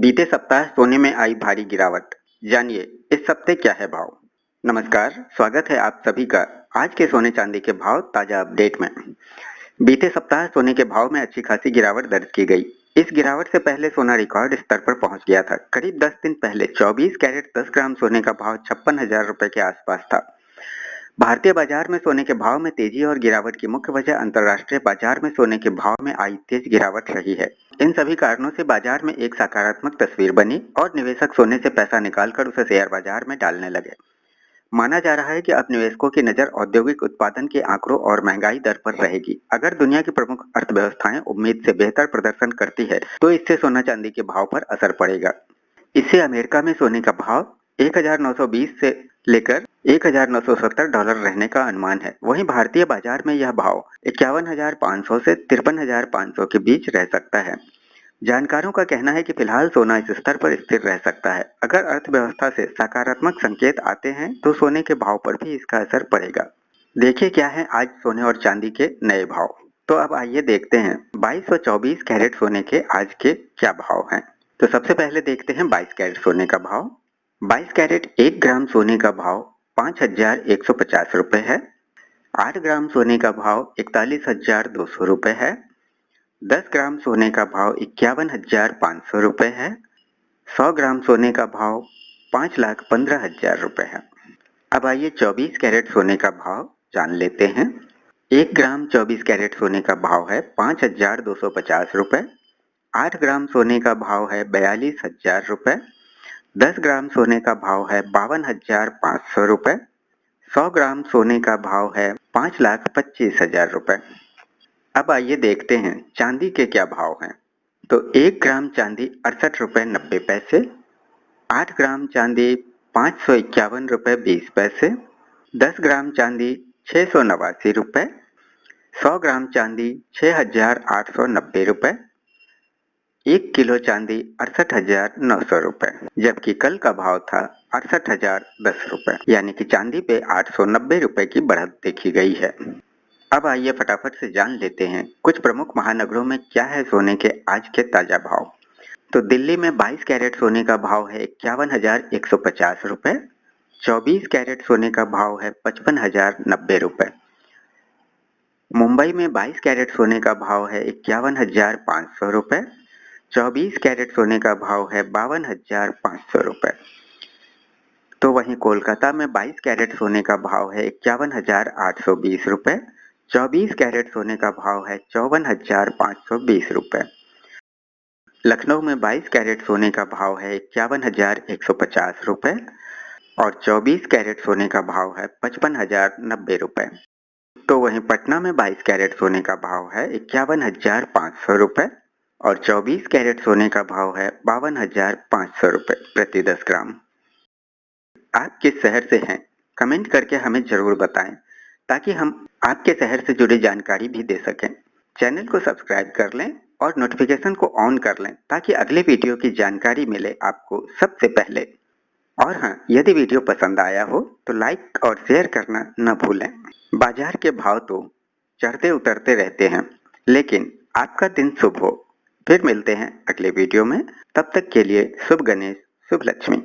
बीते सप्ताह सोने में आई भारी गिरावट। जानिए इस हफ्ते क्या है भाव। नमस्कार, स्वागत है आप सभी का आज के सोने चांदी के भाव ताजा अपडेट में। बीते सप्ताह सोने के भाव में अच्छी खासी गिरावट दर्ज की गई। इस गिरावट से पहले सोना रिकॉर्ड स्तर पर पहुंच गया था। करीब 10 दिन पहले 24 कैरेट 10 ग्राम सोने का भाव 56,000 रुपए के आसपास था। भारतीय बाजार में सोने के भाव में तेजी और गिरावट की मुख्य वजह अंतर्राष्ट्रीय बाजार में सोने के भाव में आई तेज गिरावट रही है। इन सभी कारणों से बाजार में एक सकारात्मक तस्वीर बनी और निवेशक सोने से पैसा निकालकर उसे शेयर बाजार में डालने लगे। माना जा रहा है कि अब निवेशकों की नजर औद्योगिक उत्पादन के आंकड़ों और महंगाई दर पर रहेगी। अगर दुनिया की प्रमुख अर्थव्यवस्थाएं उम्मीद से बेहतर प्रदर्शन करती है तो इससे सोना चांदी के भाव पर असर पड़ेगा। इससे अमेरिका में सोने का भाव 1920 से लेकर 1970 डॉलर रहने का अनुमान है। वहीं भारतीय बाजार में यह भाव 51,500 से 53,500 के बीच रह सकता है। जानकारों का कहना है कि फिलहाल सोना इस स्तर पर स्थिर रह सकता है। अगर अर्थव्यवस्था से सकारात्मक संकेत आते हैं तो सोने के भाव पर भी इसका असर पड़ेगा। देखिए क्या है आज सोने और चांदी के नए भाव। तो अब आइए देखते हैं 22 व 24 कैरेट सोने के आज के क्या भाव हैं। तो सबसे पहले देखते हैं 22 कैरेट सोने का भाव। 22 कैरेट 1 ग्राम सोने का भाव 5,150 रुपए है। 8 ग्राम सोने का भाव 41,200 रुपए है। 10 ग्राम सोने का भाव 51,500 रुपए है। 100 ग्राम सोने का भाव 5,15,000 रुपए है। अब आइए 24 कैरेट सोने का भाव जान लेते हैं। 1 ग्राम 24 कैरेट सोने का भाव है 5,250 रुपए। 8 ग्राम सोने का भाव है 42,000 रुपए। 10 ग्राम सोने का भाव है 52,500 रुपए। 100 ग्राम सोने का भाव है 5,25,000 रुपए। अब आइए देखते हैं चांदी के क्या भाव हैं। तो 1 ग्राम चांदी 68 रुपए 90 पैसे। 8 ग्राम चांदी 551 रुपए 20 पैसे। 10 ग्राम चांदी 689 रुपए। 100 ग्राम चांदी 6,890 रुपए। 1 किलो चांदी 68,900 रुपए, जबकि कल का भाव था 68,010 रुपए, यानी कि चांदी पे 890 रुपए की बढ़त देखी गई है। अब आइए फटाफट से जान लेते हैं कुछ प्रमुख महानगरों में क्या है सोने के आज के ताजा भाव। तो दिल्ली में 22 कैरेट सोने का भाव है 51,150 रुपए। 24 कैरेट सोने का भाव है 55,090 रुपए। मुंबई में 22 कैरेट सोने का भाव है 51,500 रुपए। 24 कैरेट सोने का भाव है 52,500 रुपए। तो वहीं कोलकाता में 22 कैरेट सोने का भाव है 51,820 रुपए। 24 कैरेट सोने का भाव है 54,520 रुपए। लखनऊ में 22 कैरेट सोने का भाव है 51,150 रुपए और 24 कैरेट सोने का भाव है 55,090 रुपए। तो वहीं पटना में 22 कैरेट सोने का भाव है 51,500 रुपए और 24 कैरेट सोने का भाव है 52,500 रुपए प्रति 10 ग्राम। आप किस शहर से हैं कमेंट करके हमें जरूर बताएं ताकि हम आपके शहर से जुड़ी जानकारी भी दे सकें। चैनल को सब्सक्राइब कर लें और नोटिफिकेशन को ऑन कर लें ताकि अगले वीडियो की जानकारी मिले आपको सबसे पहले। और हाँ, यदि वीडियो पसंद आया हो तो लाइक और शेयर करना न भूलें। बाजार के भाव तो चढ़ते उतरते रहते हैं, लेकिन आपका दिन शुभ हो। फिर मिलते हैं अगले वीडियो में। तब तक के लिए शुभ गणेश, शुभ लक्ष्मी।